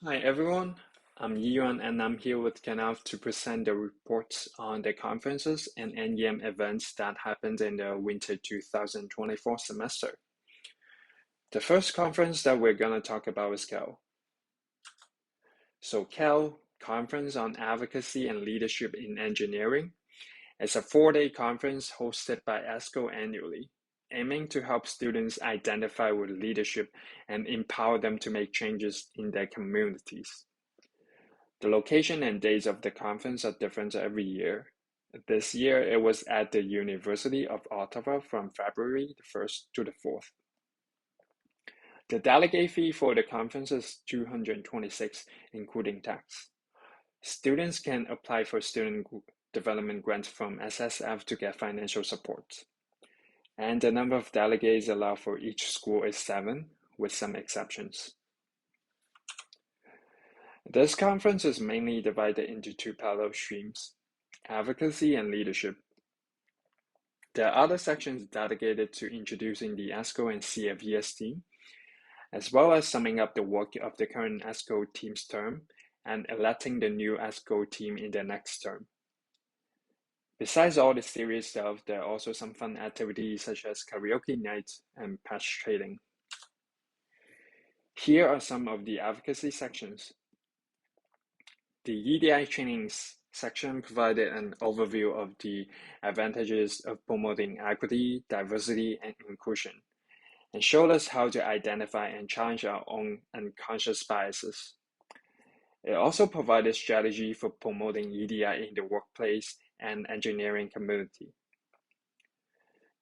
Hi everyone, I'm Yuan and I'm here with Kanav to present the reports on the conferences and NEM events that happened in the winter 2024 semester. The first conference that we're going to talk about is CALE. So CALE, Conference on Advocacy and Leadership in Engineering, is a 4-day conference hosted by ESCO annually, aiming to help students identify with leadership and empower them to make changes in their communities. The location and dates of the conference are different every year. This year, it was at the University of Ottawa from February the 1st to the 4th. The delegate fee for the conference is $226, including tax. Students can apply for student development grants from SSF to get financial support. And the number of delegates allowed for each school is 7, with some exceptions. This conference is mainly divided into 2 parallel streams, advocacy and leadership. There are other sections dedicated to introducing the ESCO and CFES team, as well as summing up the work of the current ESCO team's term and electing the new ESCO team in the next term. Besides all the serious stuff, there are also some fun activities such as karaoke nights and patch trading. Here are some of the advocacy sections. The EDI trainings section provided an overview of the advantages of promoting equity, diversity, and inclusion, and showed us how to identify and challenge our own unconscious biases. It also provided strategy for promoting EDI in the workplace and engineering community.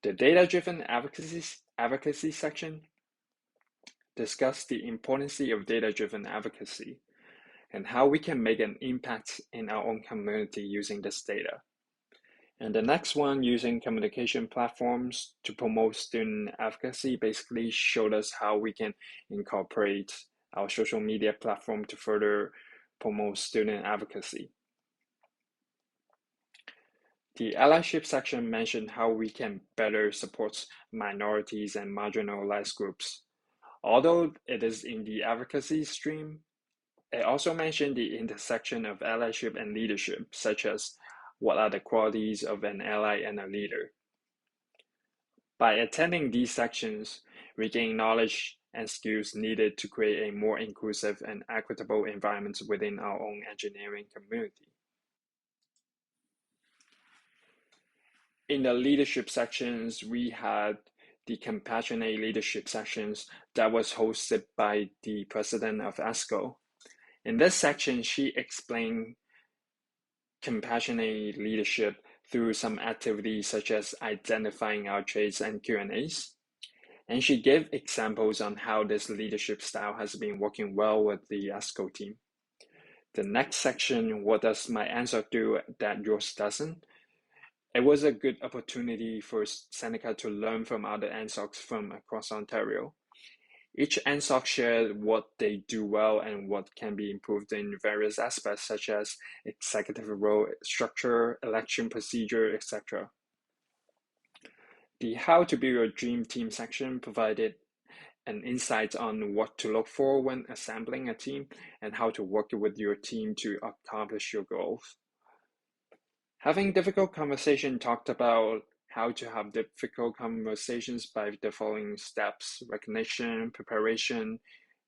The data-driven advocacy section discussed the importance of data-driven advocacy and how we can make an impact in our own community using this data. And the next one, using communication platforms to promote student advocacy, basically showed us how we can incorporate our social media platform to further promote student advocacy. The allyship section mentioned how we can better support minorities and marginalized groups. Although it is in the advocacy stream, it also mentioned the intersection of allyship and leadership, such as what are the qualities of an ally and a leader. By attending these sections, we gain knowledge and skills needed to create a more inclusive and equitable environment within our own engineering community. In the leadership sections, we had the Compassionate Leadership sections that was hosted by the president of ESCO. In this section, she explained compassionate leadership through some activities such as identifying our traits and Q&As. And she gave examples on how this leadership style has been working well with the ESCO team. The next section, what does my answer do that yours doesn't? It was a good opportunity for Seneca to learn from other NSOCs from across Ontario. Each NSOC shared what they do well and what can be improved in various aspects such as executive role structure, election procedure, etc. The How to Build Your Dream Team section provided an insight on what to look for when assembling a team and how to work with your team to accomplish your goals. Having difficult conversation talked about how to have difficult conversations by the following steps: recognition, preparation,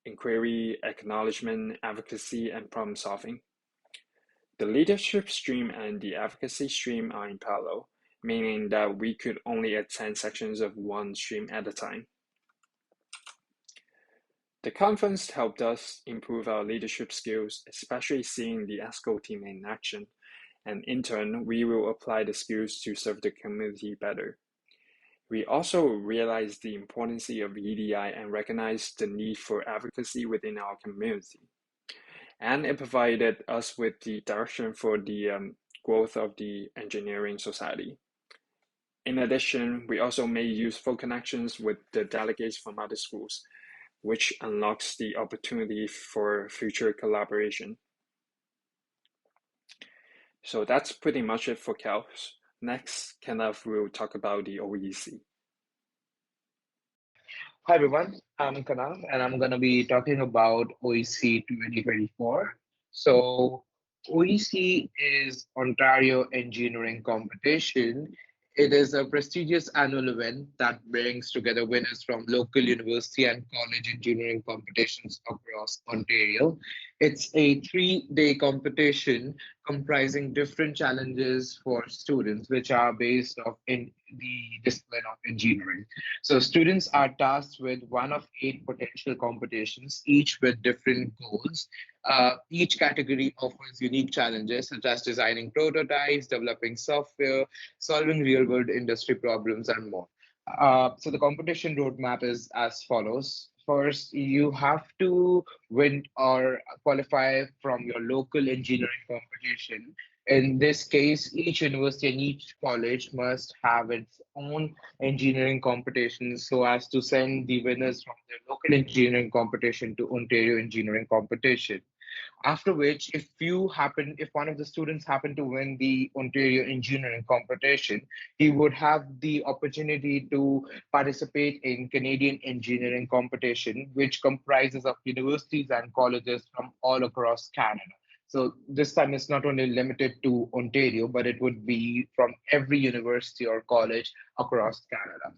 inquiry, acknowledgement, advocacy, and problem solving. The leadership stream and the advocacy stream are in parallel, meaning that we could only attend sections of one stream at a time. The conference helped us improve our leadership skills, especially seeing the ESCO team in action, and in turn, we will apply the skills to serve the community better. We also realized the importance of EDI and recognized the need for advocacy within our community. And it provided us with the direction for the growth of the engineering society. In addition, we also made useful connections with the delegates from other schools, which unlocks the opportunity for future collaboration. So that's pretty much it for CALE. Next, Kenneth will talk about the OEC. Hi everyone, I'm Kanal and I'm going to be talking about OEC 2024. So, OEC is Ontario Engineering Competition. It is a prestigious annual event that brings together winners from local university and college engineering competitions across Ontario. It's a 3-day competition comprising different challenges for students, which are based off in the discipline of engineering. So students are tasked with one of 8 potential competitions, each with different goals. Each category offers unique challenges such as designing prototypes, developing software, solving real-world industry problems, and more. So the competition roadmap is as follows. First, you have to win or qualify from your local engineering competition. In this case, each university and each college must have its own engineering competitions so as to send the winners from their local engineering competition to Ontario engineering competition. After which, if one of the students happen to win the Ontario engineering competition, he would have the opportunity to participate in Canadian engineering competition, which comprises of universities and colleges from all across Canada. So this time it's not only limited to Ontario, but it would be from every university or college across Canada.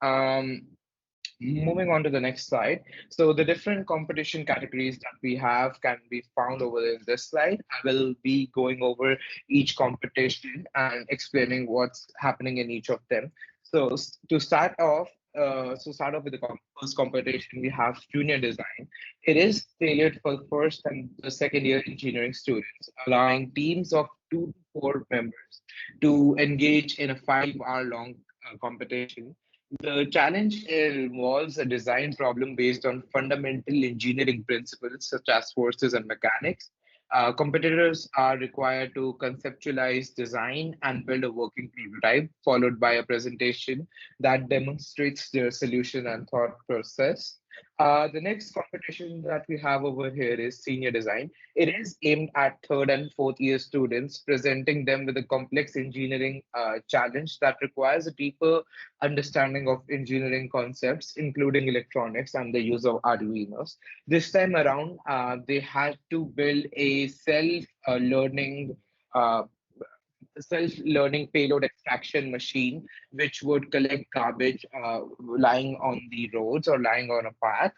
Um, Moving on to the next slide. So the different competition categories that we have can be found over in this slide. I will be going over each competition and explaining what's happening in each of them. So to start off with the first competition, we have junior design. It is tailored for the first and the second year engineering students, allowing teams of 2 to 4 members to engage in a 5 hour long competition. The challenge involves a design problem based on fundamental engineering principles such as forces and mechanics. Competitors are required to conceptualize, design, and build a working prototype, followed by a presentation that demonstrates their solution and thought process. The next competition that we have over here is senior design. It is aimed at third and fourth year students, presenting them with a complex engineering challenge that requires a deeper understanding of engineering concepts, including electronics and the use of Arduinos. This time around, they had to build a uh, self-learning payload extraction machine, which would collect garbage lying on the roads or lying on a path.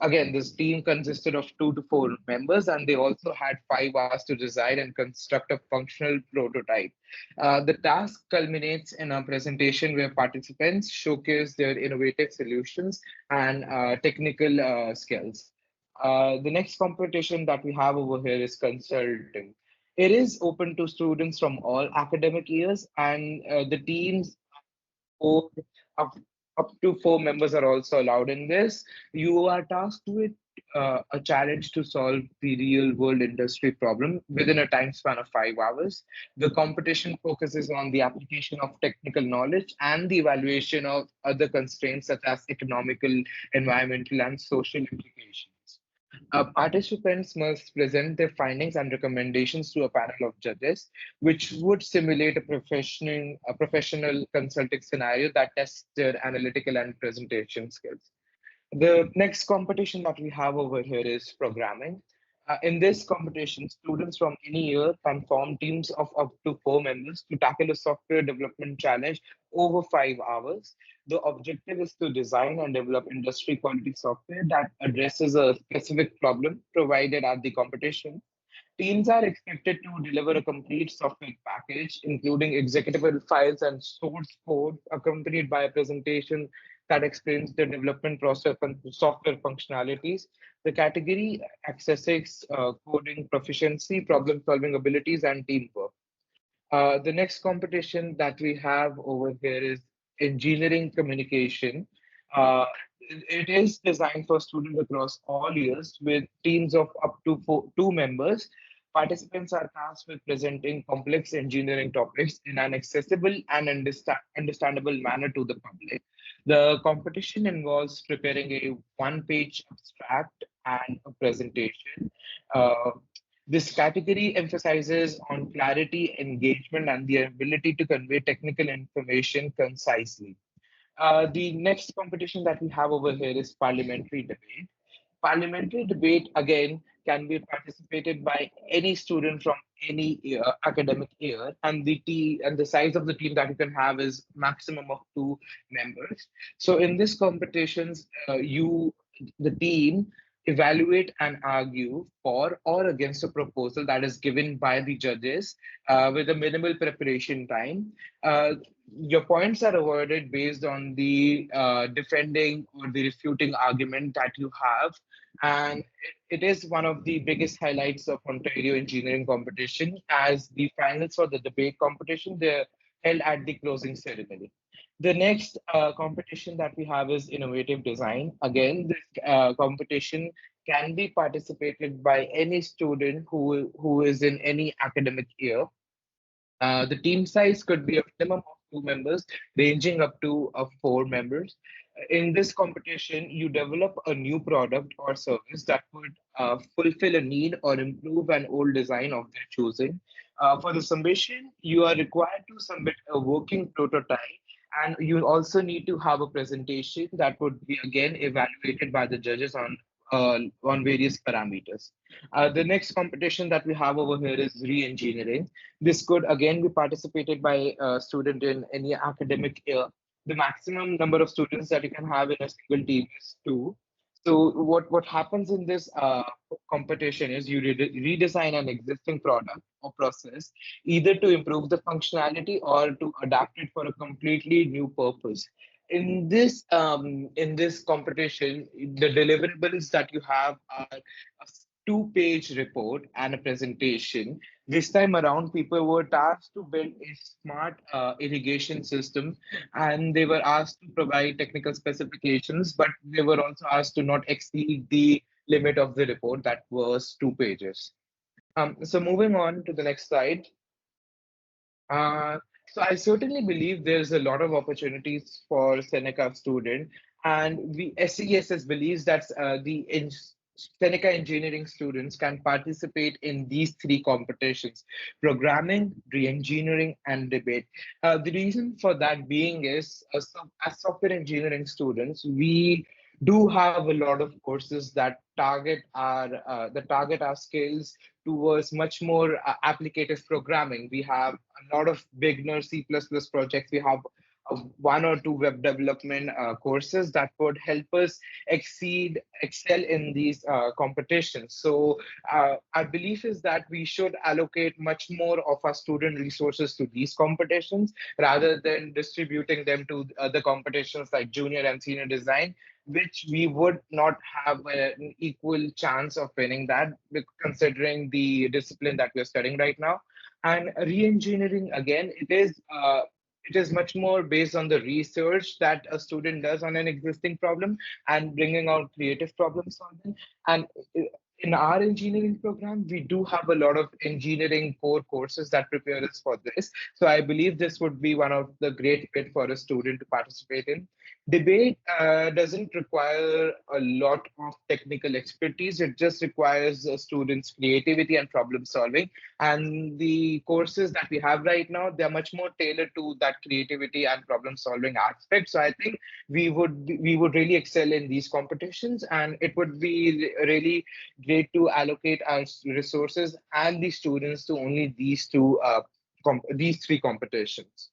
Again, this team consisted of 2 to 4 members, and they also had 5 hours to design and construct a functional prototype. The task culminates in a presentation where participants showcase their innovative solutions and technical skills. The next competition that we have over here is consulting. It is open to students from all academic years, and the teams four, up, up to 4 members are also allowed in this. You are tasked with a challenge to solve the real world industry problem within a time span of 5 hours. The competition focuses on the application of technical knowledge and the evaluation of other constraints such as economical, environmental, and social implications. Participants must present their findings and recommendations to a panel of judges, which would simulate a professional consulting scenario that tests their analytical and presentation skills. The next competition that we have over here is programming. In this competition, students from any year can form teams of up to 4 members to tackle a software development challenge over 5 hours. The objective is to design and develop industry quality software that addresses a specific problem provided at the competition. Teams are expected to deliver a complete software package, including executable files and source code, accompanied by a presentation that explains the development process and software functionalities. The category accesses coding proficiency, problem solving abilities, and teamwork. The next competition that we have over here is engineering communication. It is designed for students across all years with teams of up to 2 members. Participants are tasked with presenting complex engineering topics in an accessible and understandable manner to the public. The competition involves preparing a one-page abstract and a presentation. Uh, this category emphasizes on clarity, engagement, and the ability to convey technical information concisely. The next competition that we have over here is parliamentary debate. Parliamentary debate again can be participated by any student from any year, academic year, and the size of the team that you can have is maximum of 2 members. So in these competitions, the team evaluate and argue for or against a proposal that is given by the judges with a minimal preparation time. Your points are awarded based on the defending or the refuting argument that you have, and it is one of the biggest highlights of Ontario engineering competition, as the finals for the debate competition, they're held at the closing ceremony. The next competition that we have is innovative design. Again, this competition can be participated by any student who is in any academic year. The team size could be a minimum of 2 members, ranging up to 4 members. In this competition, you develop a new product or service that would fulfill a need or improve an old design of their choosing. For the submission, you are required to submit a working prototype, and you also need to have a presentation that would be again evaluated by the judges on various parameters. The next competition that we have over here is re-engineering. This could again be participated by a student in any academic year. The maximum number of students that you can have in a single team is 2. So what happens in this competition is you redesign an existing product or process either to improve the functionality or to adapt it for a completely new purpose. In this competition, the deliverables that you have are a 2-page report and a presentation. This time around, people were tasked to build a smart irrigation system, and they were asked to provide technical specifications, but they were also asked to not exceed the limit of the report that was 2 pages. So moving on to the next slide. Uh, so I certainly believe there's a lot of opportunities for Seneca student, and SESS believes that Seneca engineering students can participate in these 3 competitions: programming, re-engineering, and debate. The reason for that being is, as software engineering students, we do have a lot of courses that target our skills towards much more applicative programming. We have a lot of beginner C++ projects. We have 1 or 2 web development courses that would help us excel in these competitions. So our belief is that we should allocate much more of our student resources to these competitions rather than distributing them to other competitions like junior and senior design, which we would not have an equal chance of winning that, considering the discipline that we're studying right now. And re-engineering, again, it is much more based on the research that a student does on an existing problem and bringing out creative problem solving. And in our engineering program, we do have a lot of engineering core courses that prepare us for this. So I believe this would be one of the great fit for a student to participate in. Debate doesn't require a lot of technical expertise. It just requires a student's creativity and problem solving. And the courses that we have right now, they're much more tailored to that creativity and problem solving aspect. So I think we would really excel in these competitions, and it would be really great to allocate our resources and the students to only these 3 competitions.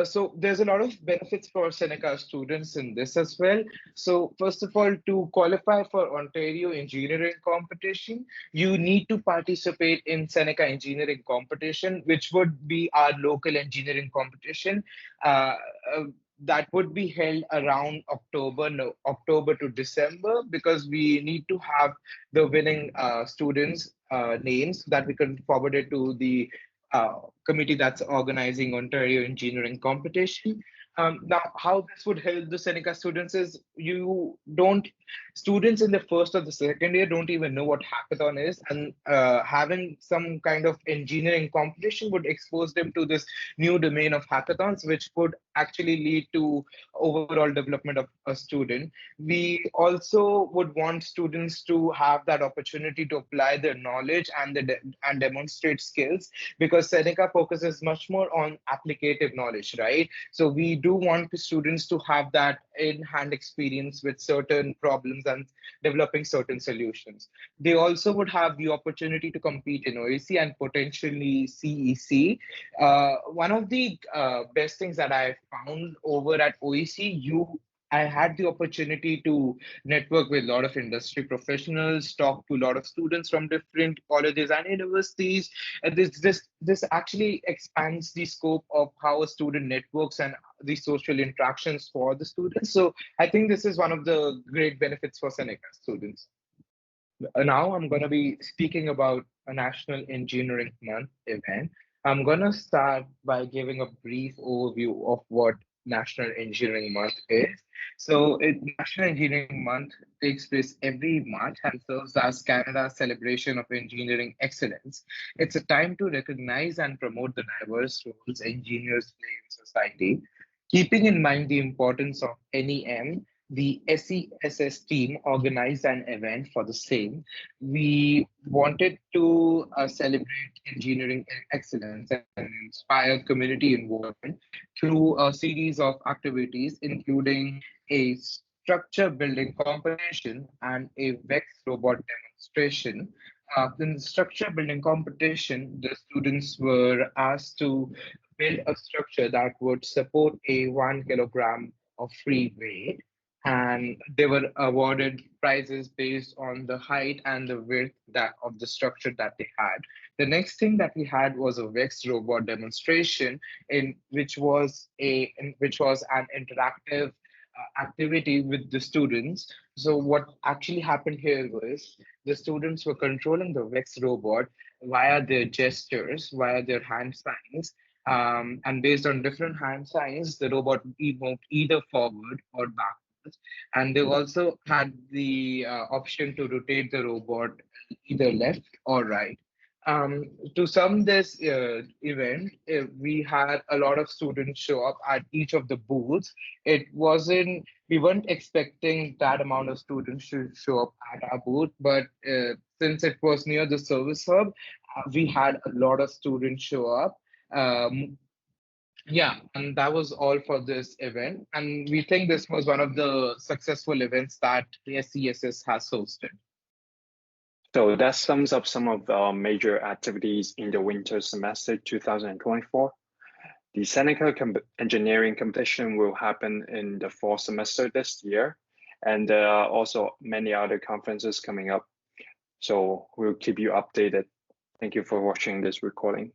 So there's a lot of benefits for Seneca students in this as well. So first of all, to qualify for Ontario engineering competition, you need to participate in Seneca engineering competition, which would be our local engineering competition. Uh, uh, that would be held around October, no, October to December, because we need to have the winning students' names so that we can forward it to the uh, committee that's organizing Ontario engineering competition. Now, how this would help the Seneca students is you don't Students in the first or the second year don't even know what hackathon is, and having some kind of engineering competition would expose them to this new domain of hackathons, which could actually lead to overall development of a student. We also would want students to have that opportunity to apply their knowledge and and demonstrate skills, because Seneca focuses much more on applicative knowledge, right? So we do want the students to have that in-hand experience with certain problems and developing certain solutions. They also would have the opportunity to compete in OEC and potentially CEC. One of the best things that I found over at OEC, I had the opportunity to network with a lot of industry professionals, talk to a lot of students from different colleges and universities. And this actually expands the scope of how a student networks and the social interactions for the students. So I think this is one of the great benefits for Seneca students. Now I'm going to be speaking about a National Engineering Month event. I'm going to start by giving a brief overview of what National Engineering Month is. National Engineering Month takes place every March and serves as Canada's celebration of engineering excellence. It's a time to recognize and promote the diverse roles engineers play in society. Keeping in mind the importance of NEM, the SESS team organized an event for the same. We wanted to celebrate engineering excellence and inspire community involvement through a series of activities, including a structure building competition and a VEX robot demonstration. In the structure building competition, the students were asked to build a structure that would support a 1 kilogram of free weight, and they were awarded prizes based on the height and the width of the structure that they had. The next thing that we had was a Vex robot demonstration, in which was an interactive activity with the students. So what actually happened here was the students were controlling the Vex robot via their gestures, via their hand signs. And based on different hand signs, the robot moved either forward or backwards. And they also had the option to rotate the robot either left or right. To sum this event, we had a lot of students show up at each of the booths. We weren't expecting that amount of students to show up at our booth, but since it was near the service hub, we had a lot of students show up. Um, yeah, and that was all for this event. And we think this was one of the successful events that the SCSS has hosted. So that sums up some of the major activities in the winter semester 2024. The Seneca Engineering Competition will happen in the fall semester this year, and there are also many other conferences coming up. So we'll keep you updated. Thank you for watching this recording.